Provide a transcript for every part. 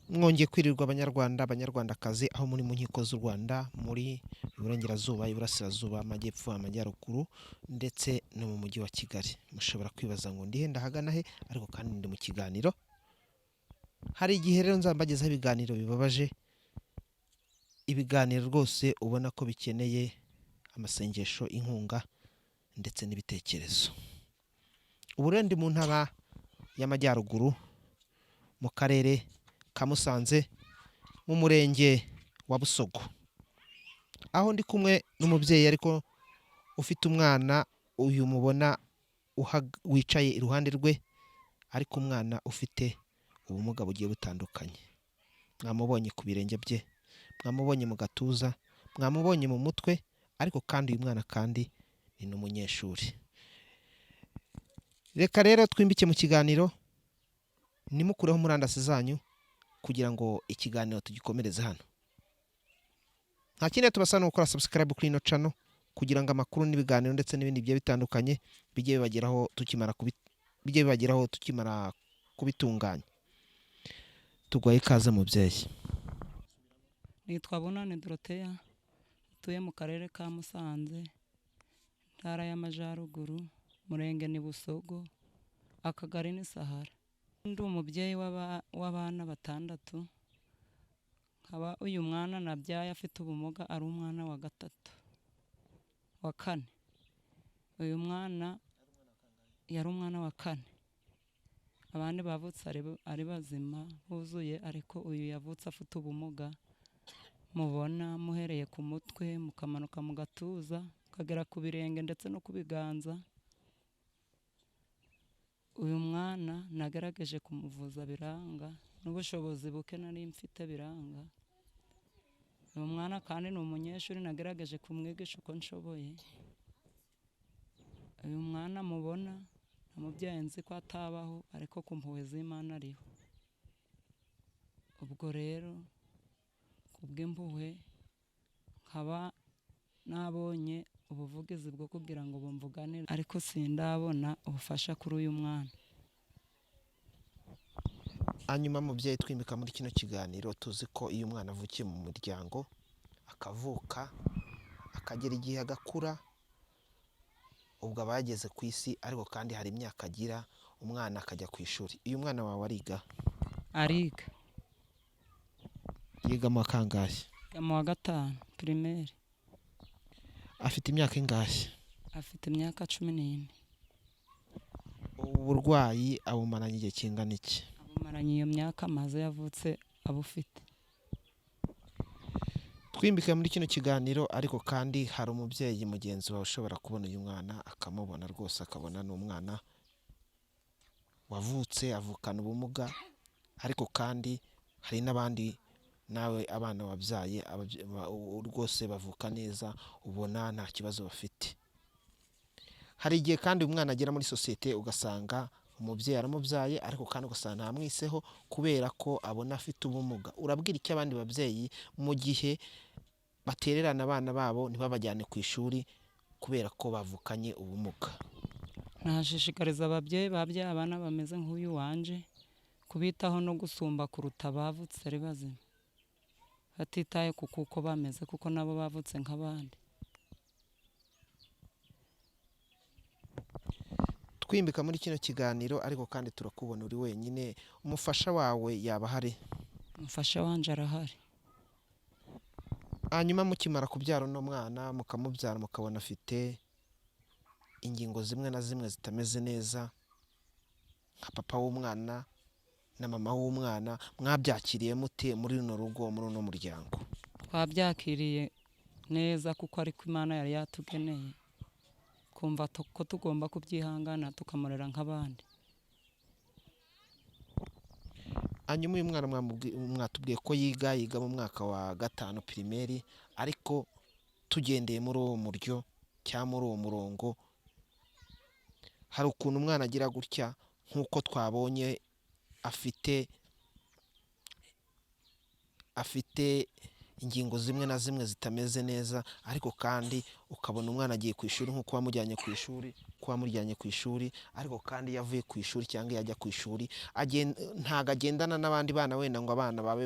Mwongeye kwirirwa abanyarwandakazi aho muri mu nkiko z'u Rwanda muri iburengerazuba, iburasirazuba, amajyepfo, amajyaruguru ndetse no mu mujyi wa Kigali. Mushobora kwibaza ngo ndihe ndahagana he, ariko kandi ndi mu kiganiro. Hari igihe rero nzambagezaho ibiganiro bibabaje, ibiganiro rwose ubona ko bikeneye amasengesho, inkunga ndetse n'ibitekerezo. Ubu rero ndi mu ntara y'amajyaruguru mu karere ka Musanze mu murenge wa Busogo, aho ndi kumwe n'umubyeyi ariko ufite umwana, uyu mubona wicaye iruhande rwe, ariko umwana ufite ubumuga bugiye butandukanye. Mwamubonye ku birenge bye, mwamubonye mu gatuza, mwamubonye mu mutwe, ariko kandi uyu mwana kandi ni n'umunyeshuri. Reka rero twimbike mu kiganiro, nimukureho murandasi zanyu kugira ngo ikiganiro tugikomereze hano. Nta kindi tubasaba no gukora subscribe kuri ino channel kugira ngo amakuru n'ibiganiro ndetse n'ibindi bigiye bitandukanye bijye bibageraho tukimara kubitunganya. Tugwaye ikaze mubyeyi. Nitwa Bunani Dorothea, utuye mu karere ka Musanze, ntara y'amajyaruguru, murenge ni Busogo, akagari ni Sahara. Ndi umubyeyi w'abana 6, nkaba uyu mwana nabyaye afite ubumuga, ari umwana wa 4. Uyu mwana yari umwana wa 4. Abandi bavutse ari bazima buzuye, ariko uyu yavutse afite ubumuga. Mubona muhereye ku mutwe mukamanuka mu gatuza mukagera ku birenge ndetse no ku biganza. Uyu mwana nagerageje kumuvuza biranga, n'ubushobozi buke nari mfite biranga. Uyu mwana kandi ni umunyeshuri, nagerageje kumwigisha uko nshoboye. Uyu mwana mubona namubyaye nzi ko atabaho, ariko ku mpuhwe z'Imana ariho. Ubwo rero kubw'impuhwe nkaba nabonye ubuvugizi bwo kugira ngo bumvuganire, ariko sindabona ubufasha kuri uyu mwana. Hanyuma mubyeyi, twimbika muri kino kiganiro, tuzi ko iyo umwana avukiye mu muryango akavuka akagera igihe agakura, ubwo aba yageze ku isi, ariko kandi hari imyaka agira umwana akajya ku ishuri. Uyu mwana wawe ariga? Ariga. Yiga mu kangahe? Mu wa 5 primaire. Afite imyaka ingahe? Afite imyaka 14. Uburwayi abumaranye igihe kingana iki? Abumaranye iyo myaka maze yavutse abufite. Twimbike muri kino kiganiro, ariko kandi hari umubyeyi mugenzi wawe ushobora kubona uyu mwana akamubona rwose, akabona n'umwana wavutse avukana ubumuga, ariko kandi hari n'abandi nawe abana wabyaye rwose bavuka neza, ubona nta kibazo bafite. Hari igihe kandi umwana agera muri sosiyete ugasanga umubyeyi aramubyaye, ariko kandi ugasanga ntamwiseho kubera ko abona afite ubumuga. Urabwira iki abandi babyeyi mu gihe batererana abana babo ntibabajyane ku ishuri kubera ko bavukanye ubumuga? Nashishikariza ababyeyi babyaye abana bameze nk'uyu wanje kubitaho no gusumba kuruta bavutse ari bazima, batitaye ku kuko bameze, kuko nabo bavutse nk'abandi. Twimbika muri kino kiganiro, ariko kandi turakubona uri wenyine. Umufasha wawe yaba ahari? Umufasha wanje arahari. Hanyuma mukimara kubyara uno mwana, mukamubyara mukabona afite ingingo zimwe na zimwe zitameze neza, nka papa w'umwana na mama w'umwana, mwabyakiriye mute muri runo rugo, muri uno muryango? Twabyakiriye neza, kuko ariko Imana yari yatugeneye, kumva ko tugomba kubyihangana tukamurera nk'abandi. Hanyuma uyu mwana mwatubwiye ko yiga mu mwaka wa 5 primaire, ariko tugendeye muri uwo muryo cyangwa muri uwo murongo, hari ukuntu umwana agira gutya nk'uko twabonye afite ingingo zimwe na zimwe zitameze neza, ariko kandi ukabona umwana agiye ku ishuri nk'uko wamujyanye ku ishuri, ariko kandi iyo avuye ku ishuri cyangwa iyo ajya ku ishuri ntago agendana n'abandi bana wenda ngo abana babe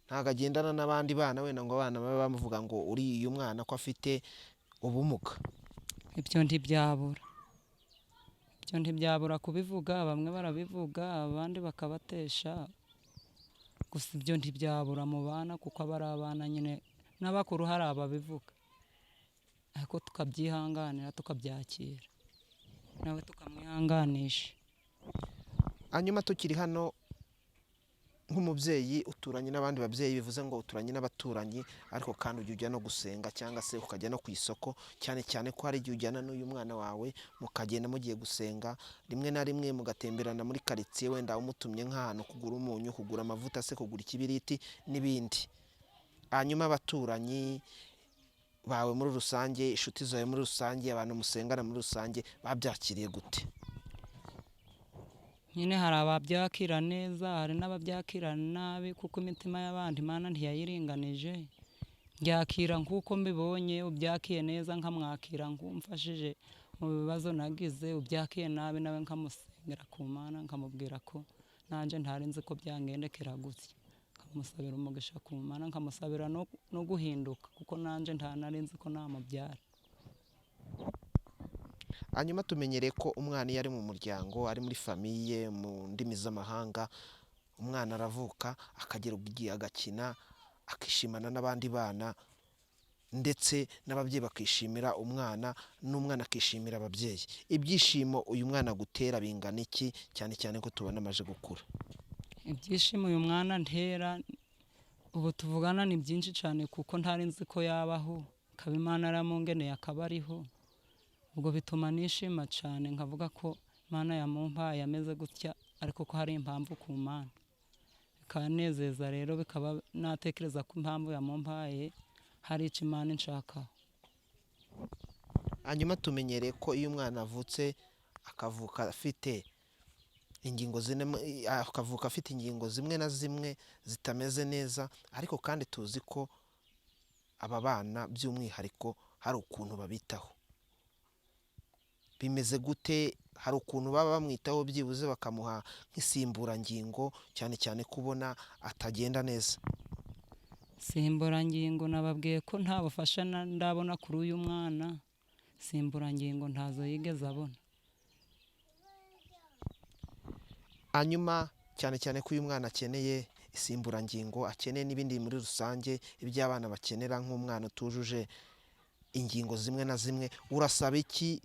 ntago agendana n'abandi bana wenda ngo abana babe bamuvuga ngo uriya mwana ko afite ubumuga. ibyo ntibyabura kubivuga, bamwe barabivuga abandi bakabatesha, gusa ibyo ntibyabura mu bana kuko aba ari abana nyine, n'abakuru hari ababivuga, ariko tukabyihanganira tukabyakira nawe tukamwihanganisha. Hanyuma tukiri hano nk'umubyeyi uturanye n'abandi babyeyi, bivuze ngo uturanye n'abaturanyi, ariko kandi ujya ujya no gusenga cyangwa se ukajya no ku isoko, cyane cyane ko hari igihe ujyana n'uyu mwana wawe mukagenda mugiye gusenga, rimwe na rimwe mugatemberana muri karitsiye, wenda umutumye nk'ahantu kugura umunyu, kugura amavuta se, kugura ikibiriti n'ibindi. Hanyuma abaturanyi bawe muri rusange, inshuti zawe muri rusange, abantu musengana muri rusange babyakiriye gute? Nyine hari ababyakira neza, hari n'ababyakira nabi, kuko imitima y'abandi Imana ntiyayiringanije. Byakira nk'uko mbibonye, ubyakiye neza nkamwakira nk'umfashije mu bibazo nagize, ubyakiye nabi nawe nkamusengera ku Mana, nkamubwira ko nanjye ntari nzi ko byangendekera gutya, nkamusabira umugisha ku Mana, nkamusabira no guhinduka, kuko nanjye nari nzi ko namubyara. Hanyuma tumenyereye ko umwana iyo ari mu muryango, ari muri famiye, mu ndimi z'amahanga, umwana aravuka akagera igihe agakina, akishimana n'abandi bana, ndetse n'ababyeyi bakishimira umwana, n'umwana akishimira ababyeyi. Ibyishimo uyu mwana gutera bingana iki, cyane cyane ko tubona amaze gukura? Ibyishimo uyu mwana ntera ubu tuvugana ni byinshi cyane, kuko ntari nzi ko yabaho, akaba Imana yaramungeneye akaba ariho. Ubwo bituma nishima cyane, nkavuga ko Imana yamumpaye ameze gutya, ariko ko hari impamvu ku Mana, bikanezeza rero, bikaba natekereza ko impamvu yamumpaye hari icyo Imana inshakaho. Hanyuma tumenyereye ko iyo umwana avutse akavuka afite ingingo zimwe na zimwe zitameze neza, ariko kandi tuzi ko aba bana by'umwihariko hari ukuntu babitaho. Bimeze gute? Hari ukuntu baba bamwitaho, byibuze bakamuha nk'insimburangingo, cyane cyane kubona atagenda neza? Simburangingo nababwiye ko nta bufasha ndabona kuri uyu mwana, simburangingo ntazo yigeze abona. Hanyuma cyane cyane ko uyu mwana akeneye insimburangingo, akeneye n'ibindi muri rusange iby'abana bakenera, nk'umwana utujuje ingingo zimwe na zimwe, urasaba iki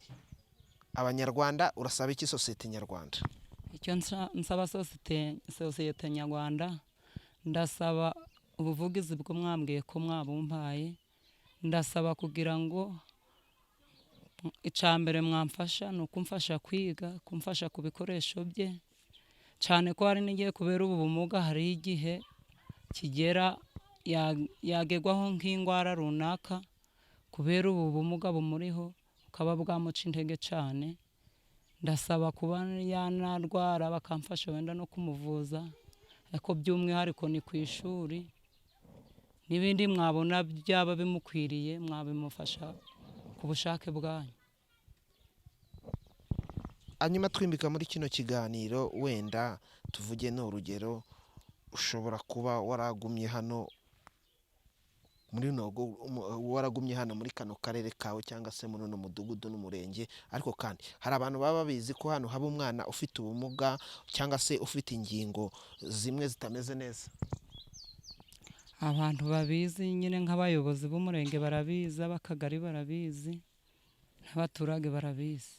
Abanyarwanda, urasaba iki sosiyete nyarwanda? Icyo nsaba sosiyete nyarwanda, ndasaba ubuvugizi bwo mwambwiye ko mwabumpaye, ndasaba kugira ngo icambere mwamfasha ni ukumfasha kwiga, kumfasha ku bikoresho bye, cyane ko hari n'igihe kubera ubu bumuga hari igihe kigera yagerwaho nk'indwara runaka, kubera ubu bumuga bumuriho bukaba bwamuca intege cyane. Ndasaba kuba yanarwara bakamfasha wenda no kumuvuza, ariko by'umwihariko ni ku ishuri, n'ibindi mwabona byaba bimukwiriye mwabimufasha ku bushake bwanyu. Hanyuma twimbika muri kino kiganiro, wenda tuvuge n'urugero, ushobora kuba waragumye hano muri kano karere kawe, cyangwa se muri uno mudugudu n'umurenge, ariko kandi hari abantu baba babizi ko hano haba umwana ufite ubumuga, cyangwa se ufite ingingo zimwe zitameze neza. Abantu babizi nyine nk'abayobozi b'umurenge barabizi, ab'akagari barabizi, n'abaturage barabizi.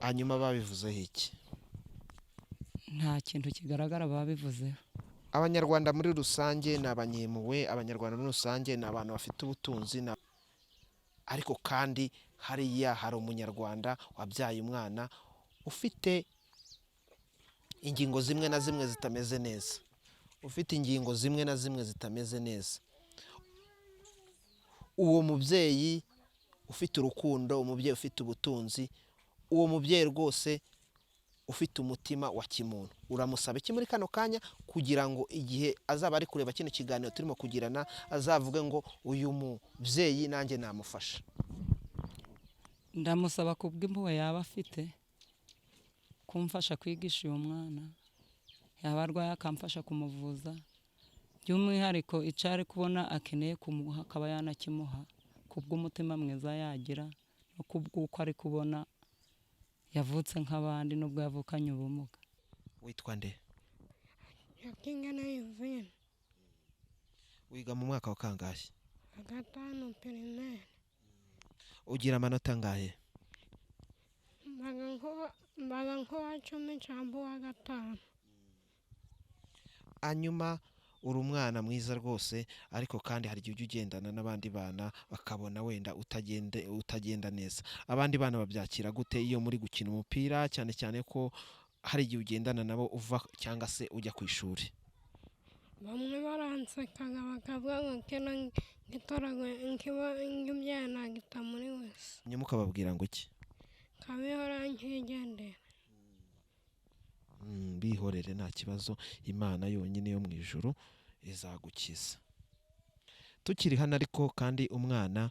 Hanyuma babivuzeho iki? Nta kintu kigaragara babivuzeho. Abanyarwanda muri rusange ni abanyempuhwe, abanyarwanda muri rusange ni abantu bafite ubutunzi, ariko kandi hariya hari umunyarwanda wabyaye umwana ufite ingingo zimwe na zimwe zitameze neza, uwo mubyeyi ufite urukundo, umubyeyi ufite ubutunzi, uwo mubyeyi rwose ufite umutima wa kimuntu, uramusaba iki muri kano kanya kugira ngo igihe azaba ari kureba kino kiganiro turimo kugirana azavuge ngo uyu mubyeyi nanjye namufasha? ndamusaba kubw'impuhwe yaba afite kumfasha kwigisha uyu mwana, yaba arwaye akamfasha kumuvuza, by'umwihariko icyo ari kubona akeneye kumuha akaba yanakimuha kubw'umutima mwiza yagira no kubw'uko ari kubona yavutse nk'abandi nubwo yavukanye ubumuga. Witwa nde? Yakingana Yvine, Wiga mu mwaka wa kangahe? gatanu primaire. Ugira amanota angahe? Mbaga nk'uwa 10 cyangwa uwa 5. Hanyuma uri umwana mwiza rwose, ariko kandi hari igihe ujya ugendana n'abandi bana bakabona wenda utagenda neza. Abandi bana babyakira gute iyo muri gukina umupira, cyane cyane ko hari igihe ugendana nabo uva cyangwa se ujya ku ishuri? Bamwe baransekaga bakavuga ngo kino ngitoragwe nk'ibyaha nagita muri wese. Nyuma ukababwira ngo iki? Kabihora nkigendera. Bihorere nta kibazo, Imana yonyine yo mu ijuru izagukiza. Tukiri hano ariko kandi umwana,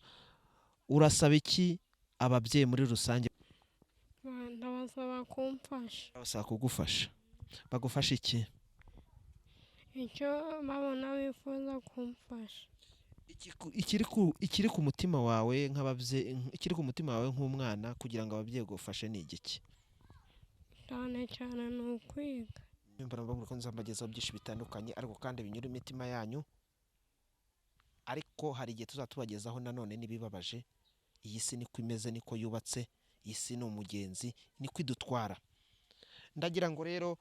urasaba iki ababyeyi muri rusange? Ndabasaba kumfasha. Basaba kugufasha. Bagufasha iki? Icyo babona bifuza kumfasha. Ikiri ku mutima wawe nk'ababyeyi, ikiri ku mutima wawe nk'umwana kugira ngo ababyeyi bagufashe ni igiki? Cyane cyane ni ukwiga. Mbona mbabwira ko nzambagezaho byinshi bitandukanye ariko kandi binyura imitima yanyu, ariko hari igihe tuzatubagezaho nanone n'ibibabaje. Iyi si niko imeze, niko yubatse, iyi si ni umugenzi, niko idutwara. Ndagira ngo rero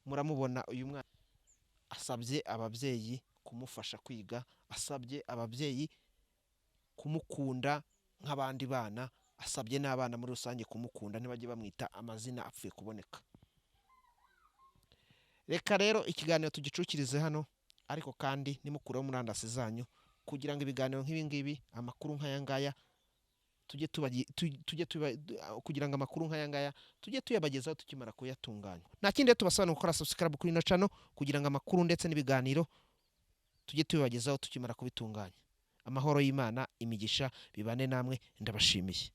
muramubona uyu mwana asabye ababyeyi kumufasha kwiga, asabye ababyeyi kumukunda nk'abandi bana, asabye n'abana muri rusange kumukunda, ntibajye bamwita amazina apfuye kuboneka. Reka rero ikiganiro tugicukirize hano, ariko kandi nimukureho murandasi zanyu kugira ngo ibiganiro nk'ibi ngibi, amakuru nk'aya ngaya kugira ngo amakuru nk'aya ngaya tujye tuyabagezaho tukimara kuyatunganya. Nta kindi tubasaba gukora subscribe kuri ino channel kugira ngo amakuru ndetse n'ibiganiro tujye tubibagezaho tukimara kubitunganya. Amahoro y'Imana, imigisha bibane namwe, ndabashimiye.